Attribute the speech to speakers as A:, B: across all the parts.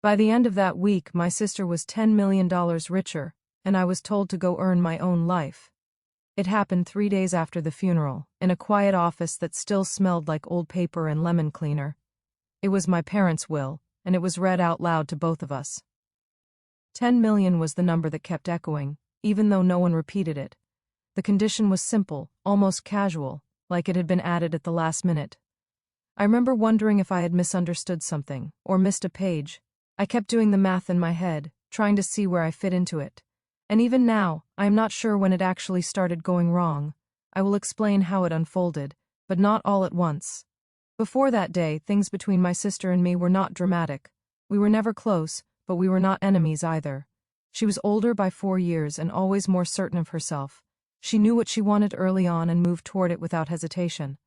A: By the end of that week, my sister was $10 million richer, and I was told to go earn my own life. It happened 3 days after the funeral, in a quiet office that still smelled like old paper and lemon cleaner. It was my parents' will, and it was read out loud to both of us. 10 million was the number that kept echoing, even though no one repeated it. The condition was simple, almost casual, like it had been added at the last minute. I remember wondering if I had misunderstood something, or missed a page. I kept doing the math in my head, trying to see where I fit into it. And even now, I am not sure when it actually started going wrong. I will explain how it unfolded, but not all at once. Before that day, things between my sister and me were not dramatic. We were never close, but we were not enemies either. She was older by 4 years and always more certain of herself. She knew what she wanted early on and moved toward it without hesitation.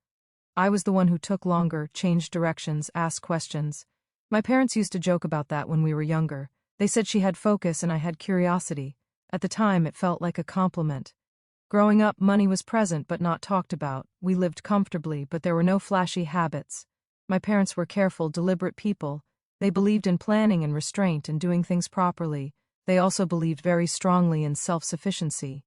A: I was the one who took longer, changed directions, asked questions. My parents used to joke about that when we were younger. They said she had focus and I had curiosity. At the time, it felt like a compliment. Growing up, money was present but not talked about. We lived comfortably, but there were no flashy habits. My parents were careful, deliberate people. They believed in planning and restraint and doing things properly. They also believed very strongly in self-sufficiency.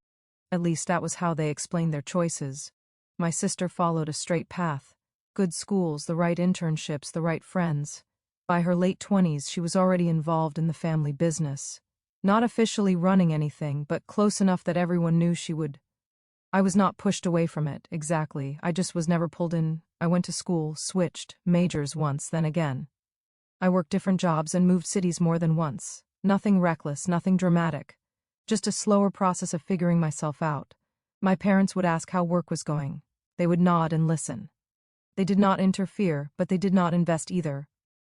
A: At least that was how they explained their choices. My sister followed a straight path. Good schools, the right internships, the right friends. By her late 20s, she was already involved in the family business. Not officially running anything, but close enough that everyone knew she would. I was not pushed away from it, exactly. I just was never pulled in. I went to school, switched majors once, then again. I worked different jobs and moved cities more than once. Nothing reckless, nothing dramatic. Just a slower process of figuring myself out. My parents would ask how work was going. They would nod and listen. They did not interfere, but they did not invest either.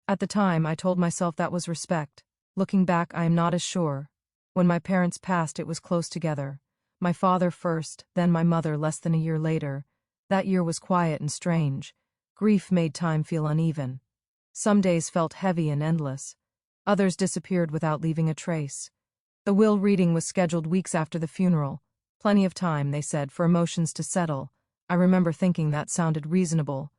A: At the time, I told myself that was respect. Looking back, I am not as sure. When my parents passed, it was close together. My father first, then my mother less than a year later. That year was quiet and strange. Grief made time feel uneven. Some days felt heavy and endless. Others disappeared without leaving a trace. The will reading was scheduled weeks after the funeral. Plenty of time, they said, for emotions to settle. I remember thinking that sounded reasonable.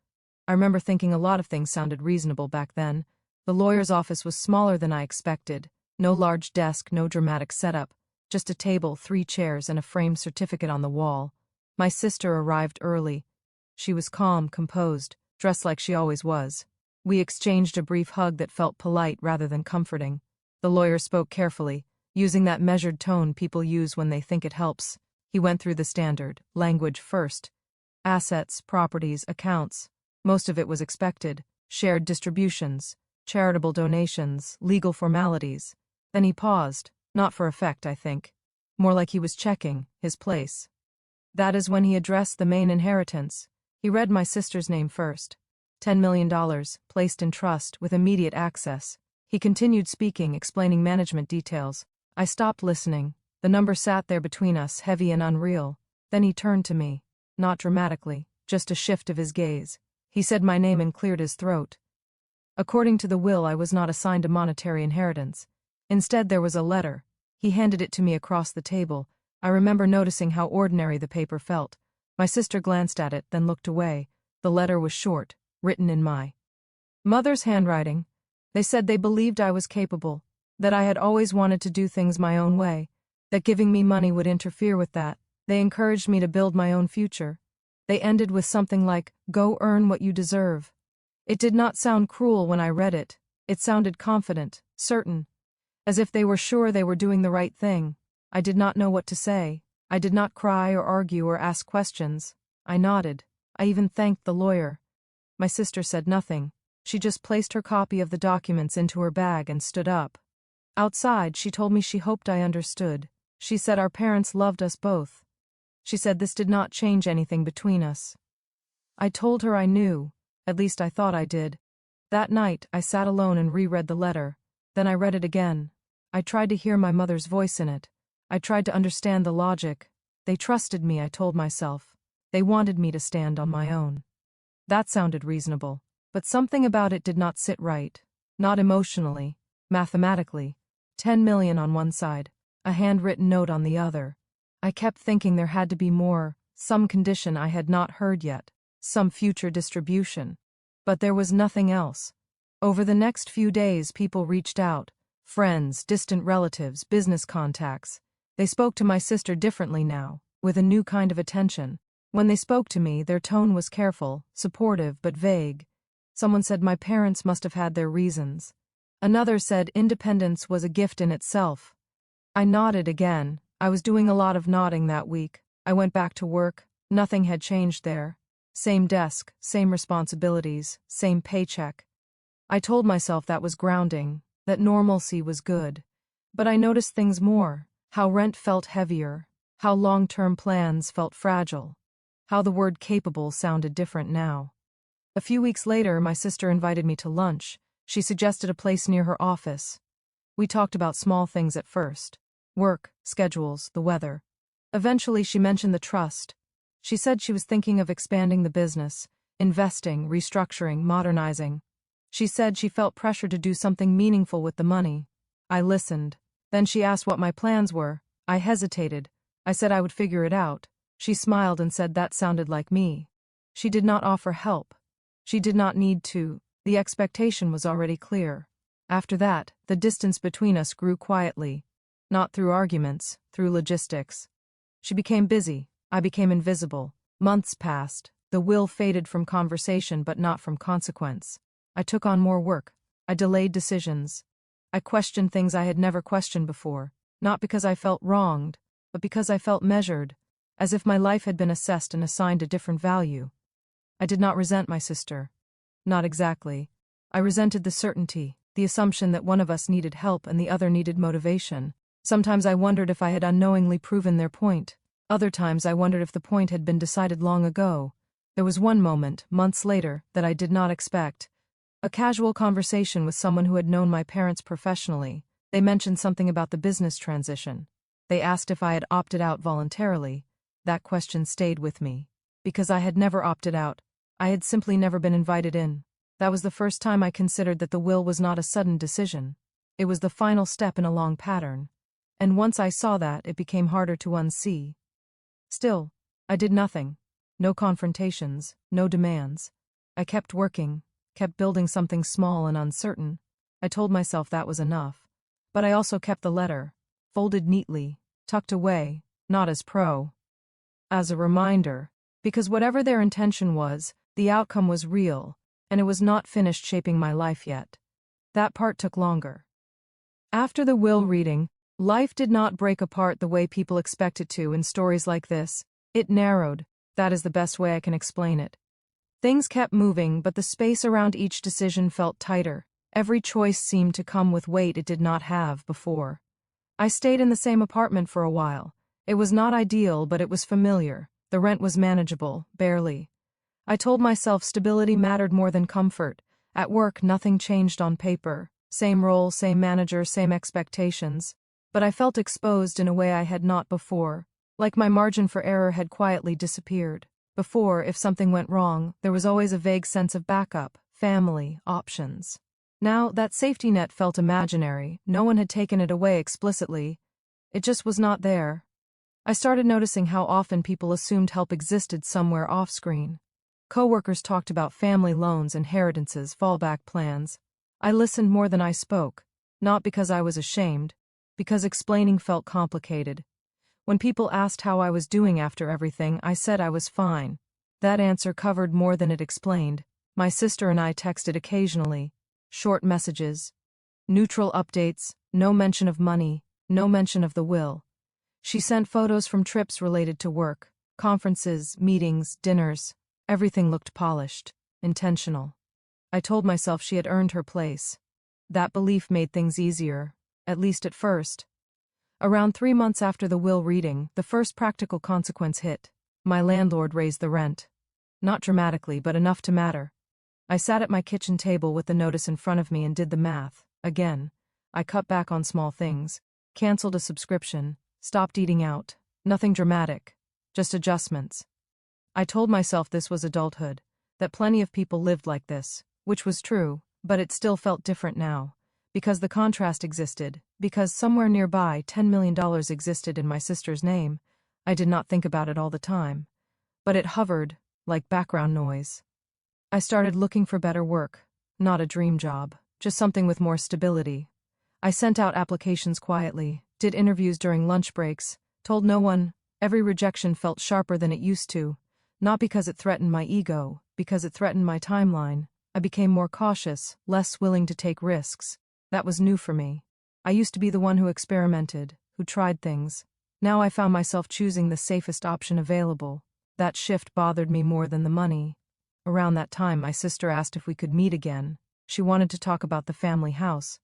A: I remember thinking a lot of things sounded reasonable back then. The lawyer's office was smaller than I expected. No large desk, no dramatic setup. Just a table, 3 chairs, and a framed certificate on the wall. My sister arrived early. She was calm, composed, dressed like she always was. We exchanged a brief hug that felt polite rather than comforting. The lawyer spoke carefully, using that measured tone people use when they think it helps. He went through the standard language first. Assets, properties, accounts. Most of it was expected. Shared distributions, charitable donations, legal formalities. Then he paused, not for effect, I think. More like he was checking his place. That is when he addressed the main inheritance. He read my sister's name first. $10 million, placed in trust, with immediate access. He continued speaking, explaining management details. I stopped listening. The number sat there between us, heavy and unreal. Then he turned to me. Not dramatically, just a shift of his gaze. He said my name and cleared his throat. According to the will, I was not assigned a monetary inheritance. Instead, there was a letter. He handed it to me across the table. I remember noticing how ordinary the paper felt. My sister glanced at it, then looked away. The letter was short, written in my mother's handwriting. They said they believed I was capable, that I had always wanted to do things my own way, that giving me money would interfere with that. They encouraged me to build my own future. They ended with something like, "Go earn what you deserve." It did not sound cruel when I read it. It sounded confident, certain, as if they were sure they were doing the right thing. I did not know what to say. I did not cry or argue or ask questions. I nodded. I even thanked the lawyer. My sister said nothing. She just placed her copy of the documents into her bag and stood up. Outside, she told me she hoped I understood. She said our parents loved us both. She said this did not change anything between us. I told her I knew. At least I thought I did. That night, I sat alone and reread the letter. Then I read it again. I tried to hear my mother's voice in it. I tried to understand the logic. They trusted me, I told myself. They wanted me to stand on my own. That sounded reasonable. But something about it did not sit right. Not emotionally. Mathematically. 10 million on one side. A handwritten note on the other. I kept thinking there had to be more. Some condition I had not heard yet. Some future distribution. But there was nothing else. Over the next few days, people reached out. Friends, distant relatives, business contacts. They spoke to my sister differently now, with a new kind of attention. When they spoke to me, their tone was careful, supportive, but vague. Someone said my parents must have had their reasons. Another said independence was a gift in itself. I nodded again. I was doing a lot of nodding that week. I went back to work. Nothing had changed there. Same desk, same responsibilities, same paycheck. I told myself that was grounding, that normalcy was good. But I noticed things more, how rent felt heavier, how long-term plans felt fragile, how the word capable sounded different now. A few weeks later, my sister invited me to lunch. She suggested a place near her office. We talked about small things at first. Work, schedules, the weather. Eventually, she mentioned the trust. She said she was thinking of expanding the business, investing, restructuring, modernizing. She said she felt pressure to do something meaningful with the money. I listened. Then she asked what my plans were. I hesitated. I said I would figure it out. She smiled and said that sounded like me. She did not offer help. She did not need to. The expectation was already clear. After that, the distance between us grew quietly. Not through arguments, through logistics. She became busy. I became invisible. Months passed. The will faded from conversation but not from consequence. I took on more work. I delayed decisions. I questioned things I had never questioned before, not because I felt wronged, but because I felt measured, as if my life had been assessed and assigned a different value. I did not resent my sister. Not exactly. I resented the certainty, the assumption that one of us needed help and the other needed motivation. Sometimes I wondered if I had unknowingly proven their point. Other times I wondered if the point had been decided long ago. There was one moment, months later, that I did not expect. A casual conversation with someone who had known my parents professionally. They mentioned something about the business transition. They asked if I had opted out voluntarily. That question stayed with me. Because I had never opted out. I had simply never been invited in. That was the first time I considered that the will was not a sudden decision. It was the final step in a long pattern. And once I saw that, it became harder to unsee. Still, I did nothing. No confrontations, no demands. I kept working, kept building something small and uncertain. I told myself that was enough. But I also kept the letter, folded neatly, tucked away, not as as a reminder, because whatever their intention was, the outcome was real, and it was not finished shaping my life yet. That part took longer. After the will reading, life did not break apart the way people expect it to in stories like this. It narrowed. That is the best way I can explain it. Things kept moving, but the space around each decision felt tighter. Every choice seemed to come with weight it did not have before. I stayed in the same apartment for a while. It was not ideal, but it was familiar. The rent was manageable, barely. I told myself stability mattered more than comfort. At work, nothing changed on paper. Same role, same manager, same expectations. But I felt exposed in a way I had not before. Like my margin for error had quietly disappeared. Before, if something went wrong, there was always a vague sense of backup, family, options. Now, that safety net felt imaginary. No one had taken it away explicitly. It just was not there. I started noticing how often people assumed help existed somewhere off-screen. Coworkers talked about family loans, inheritances, fallback plans. I listened more than I spoke, not because I was ashamed, because explaining felt complicated. When people asked how I was doing after everything, I said I was fine. That answer covered more than it explained. My sister and I texted occasionally. Short messages. Neutral updates, no mention of money, no mention of the will. She sent photos from trips related to work, conferences, meetings, dinners. Everything looked polished, intentional. I told myself she had earned her place. That belief made things easier, at least at first. Around 3 months after the will reading, the first practical consequence hit. My landlord raised the rent. Not dramatically, but enough to matter. I sat at my kitchen table with the notice in front of me and did the math. Again, I cut back on small things, canceled a subscription, stopped eating out. Nothing dramatic, just adjustments. I told myself this was adulthood, that plenty of people lived like this, which was true, but it still felt different now. Because the contrast existed, because somewhere nearby $10 million existed in my sister's name. I did not think about it all the time. But it hovered, like background noise. I started looking for better work. not a dream job, just something with more stability. I sent out applications quietly, did interviews during lunch breaks, told no one. Every rejection felt sharper than it used to, not because it threatened my ego, because it threatened my timeline. I became more cautious, less willing to take risks. That was new for me. I used to be the one who experimented, who tried things. Now I found myself choosing the safest option available. That shift bothered me more than the money. Around that time, my sister asked if we could meet again. She wanted to talk about the family house.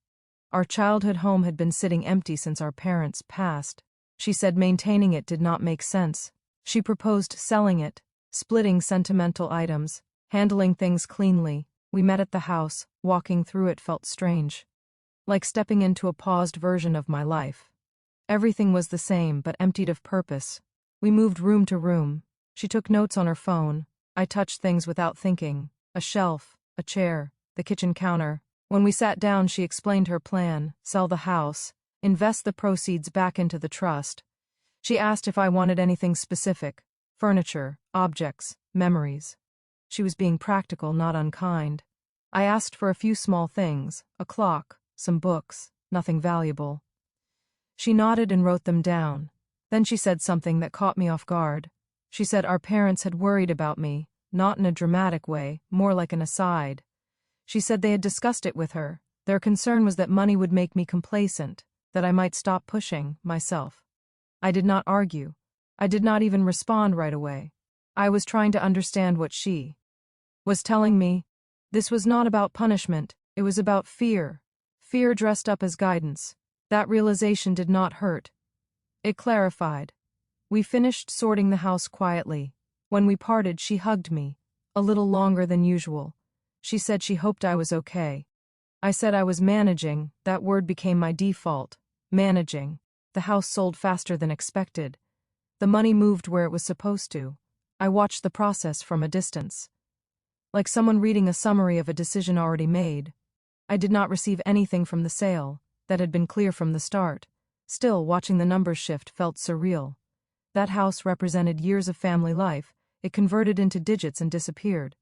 A: Our childhood home had been sitting empty since our parents passed. She said maintaining it did not make sense. She proposed selling it, splitting sentimental items, handling things cleanly. We met at the house. Walking through it felt strange, like stepping into a paused version of my life. Everything was the same but emptied of purpose. We moved room to room. She took notes on her phone. I touched things without thinking. A shelf, a chair, the kitchen counter. When we sat down, she explained her plan: sell the house, invest the proceeds back into the trust. She asked if I wanted anything specific: furniture, objects, memories. She was being practical, not unkind. I asked for a few small things: a clock, some books, nothing valuable. She nodded and wrote them down. Then she said something that caught me off guard. She said our parents had worried about me, not in a dramatic way, more like an aside. She said they had discussed it with her. Their concern was that money would make me complacent, that I might stop pushing myself. I did not argue. I did not even respond right away. I was trying to understand what she was telling me. This was not about punishment, it was about fear. Fear dressed up as guidance. That realization did not hurt. It clarified. We finished sorting the house quietly. When we parted, she hugged me, a little longer than usual. She said she hoped I was okay. I said I was managing. That word became my default. Managing. The house sold faster than expected. The money moved where it was supposed to. I watched the process from a distance, like someone reading a summary of a decision already made. I did not receive anything from the sale. That had been clear from the start. Still, watching the numbers shift felt surreal. That house represented years of family life. It converted into digits and disappeared.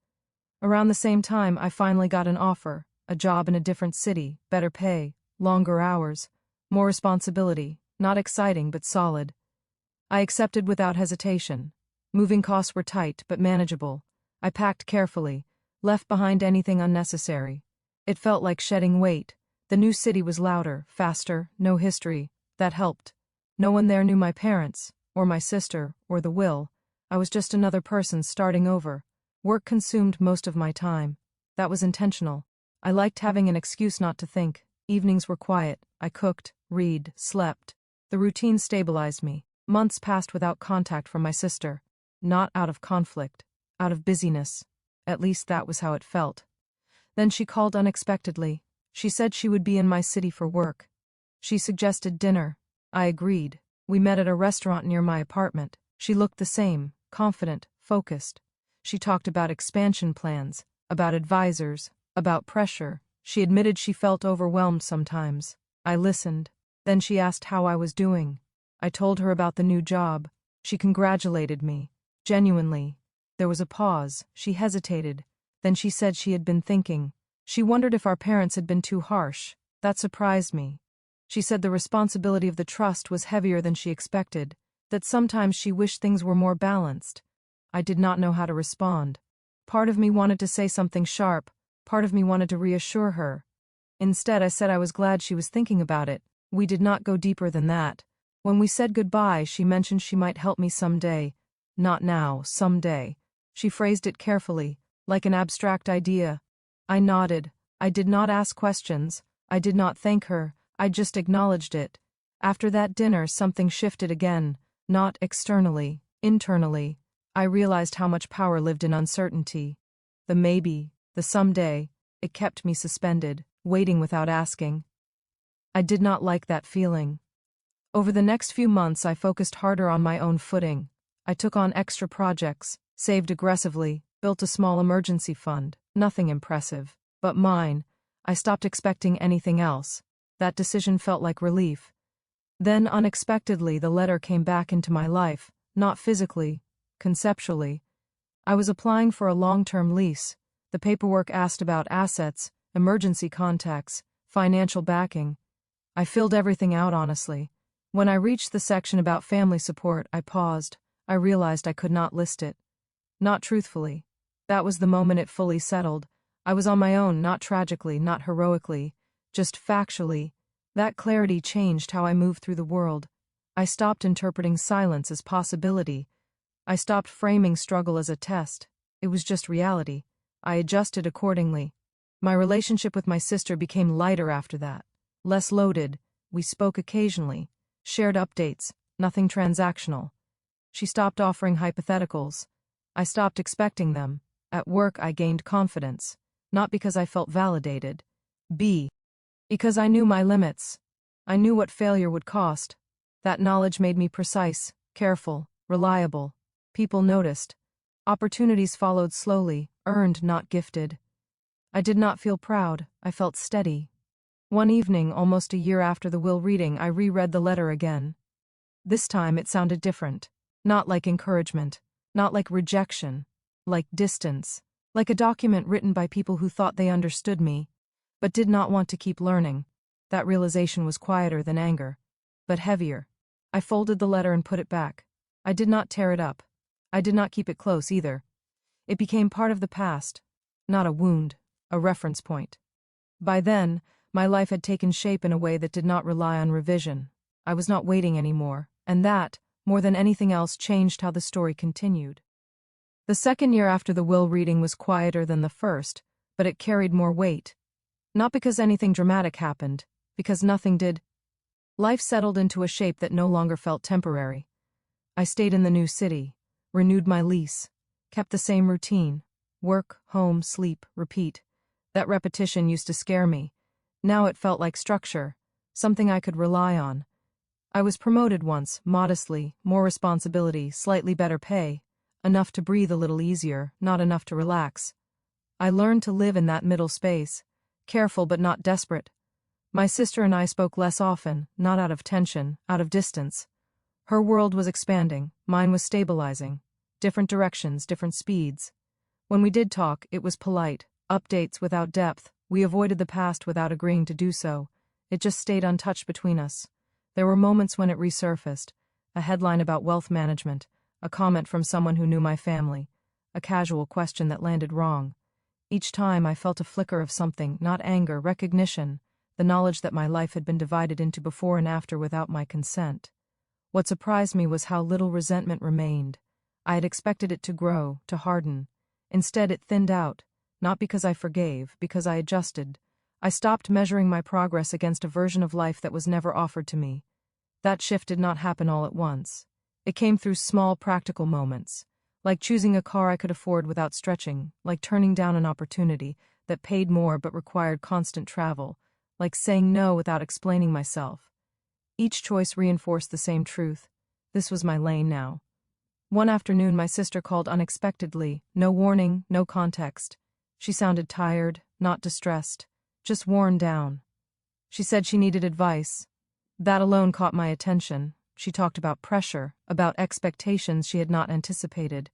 A: Around the same time, I finally got an offer: a job in a different city, better pay, longer hours, more responsibility, not exciting but solid. I accepted without hesitation. Moving costs were tight but manageable. I packed carefully, left behind anything unnecessary. It felt like shedding weight. The new city was louder, faster, no history. That helped. No one there knew my parents, or my sister, or the will. I was just another person starting over. Work consumed most of my time. That was intentional. I liked having an excuse not to think. Evenings were quiet. I cooked, read, slept. The routine stabilized me. Months passed without contact from my sister. Not out of conflict, out of busyness. At least that was how it felt. Then she called unexpectedly. She said she would be in my city for work. She suggested dinner. I agreed. We met at a restaurant near my apartment. She looked the same, confident, focused. She talked about expansion plans, about advisors, about pressure. She admitted she felt overwhelmed sometimes. I listened. Then she asked how I was doing. I told her about the new job. She congratulated me. Genuinely. There was a pause. She hesitated. Then she said she had been thinking. She wondered if our parents had been too harsh. That surprised me. She said the responsibility of the trust was heavier than she expected, that sometimes she wished things were more balanced. I did not know how to respond. Part of me wanted to say something sharp, part of me wanted to reassure her. Instead, I said I was glad she was thinking about it. We did not go deeper than that. When we said goodbye, she mentioned she might help me someday. Not now, someday. She phrased it carefully, like an abstract idea. I nodded. I did not ask questions. I did not thank her. I just acknowledged it. After that dinner, something shifted again, not externally, internally. I realized how much power lived in uncertainty. The maybe, the someday, it kept me suspended, waiting without asking. I did not like that feeling. Over the next few months, I focused harder on my own footing. I took on extra projects, saved aggressively, built a small emergency fund. Nothing impressive, but mine. I stopped expecting anything else. That decision felt like relief. Then, unexpectedly, the letter came back into my life, not physically, conceptually. I was applying for a long-term lease. The paperwork asked about assets, emergency contacts, financial backing. I filled everything out honestly. When I reached the section about family support, I paused. I realized I could not list it. Not truthfully. That was the moment it fully settled. I was on my own, not tragically, not heroically, just factually. That clarity changed how I moved through the world. I stopped interpreting silence as possibility. I stopped framing struggle as a test. It was just reality. I adjusted accordingly. My relationship with my sister became lighter after that. Less loaded. We spoke occasionally. Shared updates. Nothing transactional. She stopped offering hypotheticals. I stopped expecting them. At work, I gained confidence. Not because I felt validated. Because I knew my limits. I knew what failure would cost. That knowledge made me precise, careful, reliable. People noticed. Opportunities followed slowly, earned, not gifted. I did not feel proud, I felt steady. One evening, almost a year after the will reading, I reread the letter again. This time it sounded different. Not like encouragement. Not like rejection. Like distance. Like a document written by people who thought they understood me, but did not want to keep learning. That realization was quieter than anger, but heavier. I folded the letter and put it back. I did not tear it up. I did not keep it close either. It became part of the past, not a wound, a reference point. By then, my life had taken shape in a way that did not rely on revision. I was not waiting anymore, and that, more than anything else, changed how the story continued. The second year after the will reading was quieter than the first, but it carried more weight. Not because anything dramatic happened, because nothing did. Life settled into a shape that no longer felt temporary. I stayed in the new city, renewed my lease, kept the same routine. Work, home, sleep, repeat. That repetition used to scare me. Now it felt like structure, something I could rely on. I was promoted once, modestly, more responsibility, slightly better pay. Enough to breathe a little easier, not enough to relax. I learned to live in that middle space, careful but not desperate. My sister and I spoke less often, not out of tension, out of distance. Her world was expanding, mine was stabilizing. Different directions, different speeds. When we did talk, it was polite, updates without depth. We avoided the past without agreeing to do so. It just stayed untouched between us. There were moments when it resurfaced, a headline about wealth management, a comment from someone who knew my family, a casual question that landed wrong. Each time I felt a flicker of something, not anger, recognition, the knowledge that my life had been divided into before and after without my consent. What surprised me was how little resentment remained. I had expected it to grow, to harden. Instead, it thinned out, not because I forgave, because I adjusted. I stopped measuring my progress against a version of life that was never offered to me. That shift did not happen all at once. It came through small, practical moments, like choosing a car I could afford without stretching, like turning down an opportunity that paid more but required constant travel, like saying no without explaining myself. Each choice reinforced the same truth. This was my lane now. One afternoon, my sister called unexpectedly, no warning, no context. She sounded tired, not distressed, just worn down. She said she needed advice. That alone caught my attention. She talked about pressure, about expectations she had not anticipated,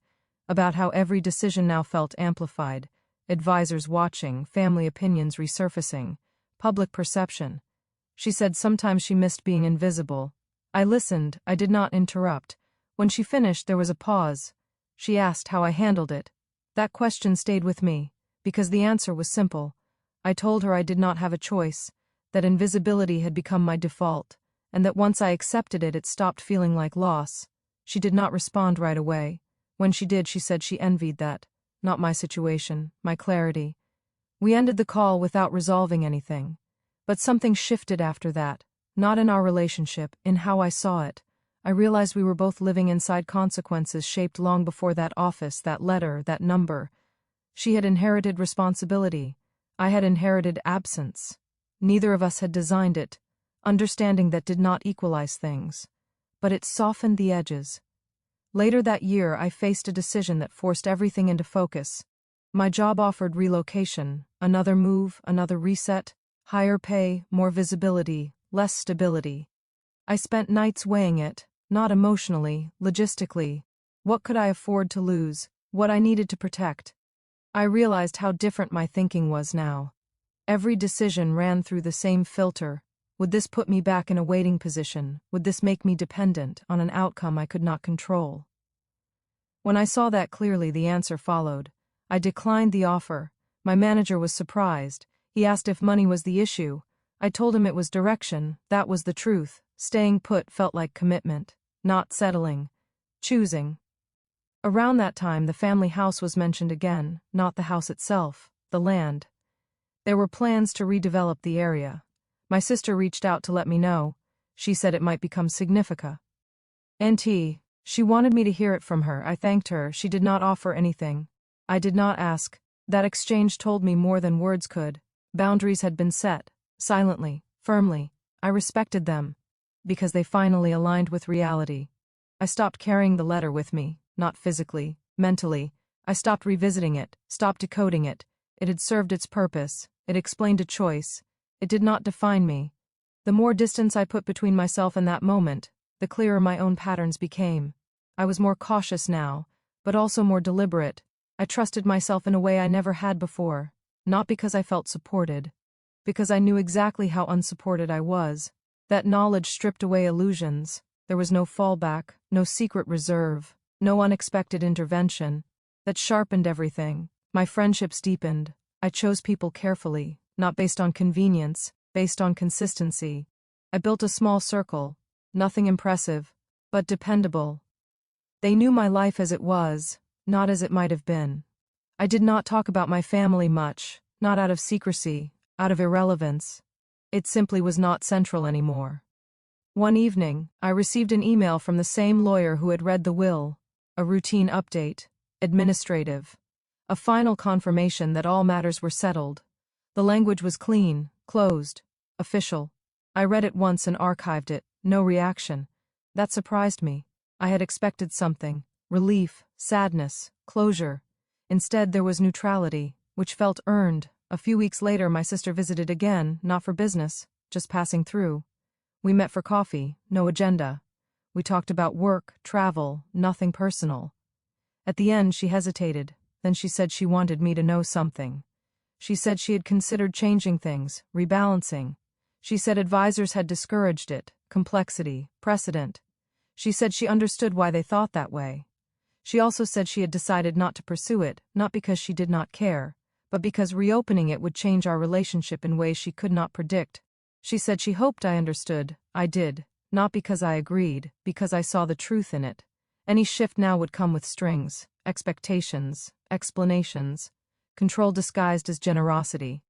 A: about how every decision now felt amplified, advisors watching, family opinions resurfacing, public perception. She said sometimes she missed being invisible. I listened, I did not interrupt. When she finished, there was a pause. She asked how I handled it. That question stayed with me, because the answer was simple. I told her I did not have a choice, that invisibility had become my default, and that once I accepted it, it stopped feeling like loss. She did not respond right away. When she did, she said she envied that. Not my situation, my clarity. We ended the call without resolving anything. But something shifted after that, not in our relationship, in how I saw it. I realized we were both living inside consequences shaped long before that office, that letter, that number. She had inherited responsibility. I had inherited absence. Neither of us had designed it. Understanding that did not equalize things, but it softened the edges. Later that year, I faced a decision that forced everything into focus. My job offered relocation, another move, another reset, higher pay, more visibility, less stability. I spent nights weighing it, not emotionally, logistically. What could I afford to lose, what I needed to protect? I realized how different my thinking was now. Every decision ran through the same filter. Would this put me back in a waiting position? Would this make me dependent on an outcome I could not control? When I saw that clearly, the answer followed. I declined the offer. My manager was surprised. He asked if money was the issue. I told him it was direction. That was the truth. Staying put felt like commitment, not settling, choosing. Around that time, the family house was mentioned again, not the house itself, the land. There were plans to redevelop the area. My sister reached out to let me know. She said it might become significant. NT. She wanted me to hear it from her. I thanked her. She did not offer anything. I did not ask. That exchange told me more than words could. Boundaries had been set, silently, firmly. I respected them, because they finally aligned with reality. I stopped carrying the letter with me, not physically, mentally. I stopped revisiting it, stopped decoding it. It had served its purpose. It explained a choice. It did not define me. The more distance I put between myself and that moment, the clearer my own patterns became. I was more cautious now, but also more deliberate. I trusted myself in a way I never had before, not because I felt supported, because I knew exactly how unsupported I was. That knowledge stripped away illusions. There was no fallback, no secret reserve, no unexpected intervention. That sharpened everything. My friendships deepened. I chose people carefully, not based on convenience, based on consistency. I built a small circle, nothing impressive, but dependable. They knew my life as it was, not as it might have been. I did not talk about my family much, not out of secrecy, out of irrelevance. It simply was not central anymore. One evening, I received an email from the same lawyer who had read the will, a routine update, administrative, a final confirmation that all matters were settled. The language was clean, closed, official. I read it once and archived it, no reaction. That surprised me. I had expected something, relief, sadness, closure. Instead, there was neutrality, which felt earned. A few weeks later, my sister visited again, not for business, just passing through. We met for coffee, no agenda. We talked about work, travel, nothing personal. At the end, she hesitated. Then she said she wanted me to know something. She said she had considered changing things, rebalancing. She said advisors had discouraged it, complexity, precedent. She said she understood why they thought that way. She also said she had decided not to pursue it, not because she did not care, but because reopening it would change our relationship in ways she could not predict. She said she hoped I understood. I did, not because I agreed, because I saw the truth in it. Any shift now would come with strings, expectations, explanations, control disguised as generosity.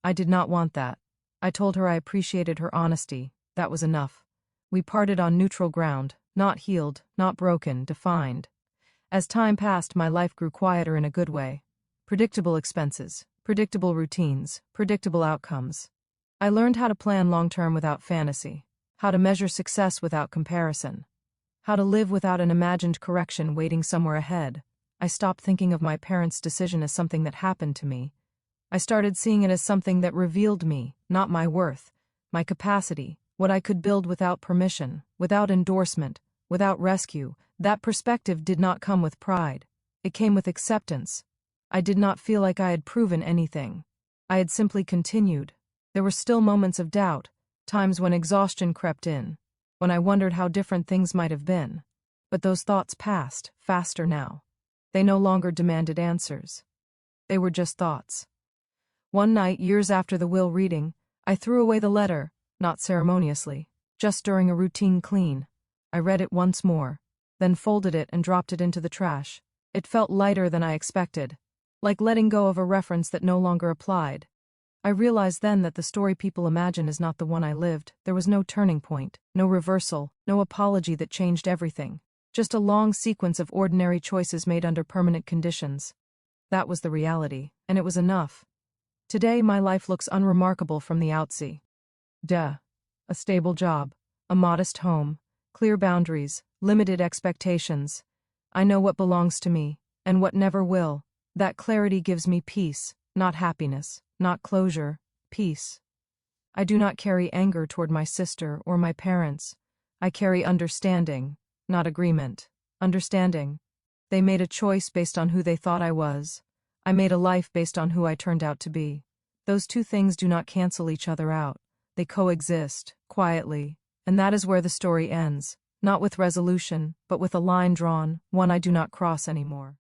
A: I did not want that. I told her I appreciated her honesty. That was enough. We parted on neutral ground, not healed, not broken, defined. As time passed, my life grew quieter in a good way. Predictable expenses, predictable routines, predictable outcomes. I learned how to plan long-term without fantasy, how to measure success without comparison, how to live without an imagined correction waiting somewhere ahead. I stopped thinking of my parents' decision as something that happened to me. I started seeing it as something that revealed me, not my worth, my capacity, what I could build without permission, without endorsement, without rescue. That perspective did not come with pride. It came with acceptance. I did not feel like I had proven anything. I had simply continued. There were still moments of doubt, times when exhaustion crept in, when I wondered how different things might have been. But those thoughts passed, faster now. They no longer demanded answers. They were just thoughts. One night, years after the will reading, I threw away the letter, not ceremoniously, just during a routine clean. I read it once more, then folded it and dropped it into the trash. It felt lighter than I expected, like letting go of a reference that no longer applied. I realized then that the story people imagine is not the one I lived. There was no turning point, no reversal, no apology that changed everything. Just a long sequence of ordinary choices made under permanent conditions. That was the reality, and it was enough. Today my life looks unremarkable from the outside. A stable job, a modest home, clear boundaries, limited expectations. I know what belongs to me, and what never will. That clarity gives me peace, not happiness, not closure, peace. I do not carry anger toward my sister or my parents. I carry understanding, not agreement. Understanding. They made a choice based on who they thought I was. I made a life based on who I turned out to be. Those two things do not cancel each other out. They coexist, quietly, and that is where the story ends, not with resolution, but with a line drawn, one I do not cross anymore.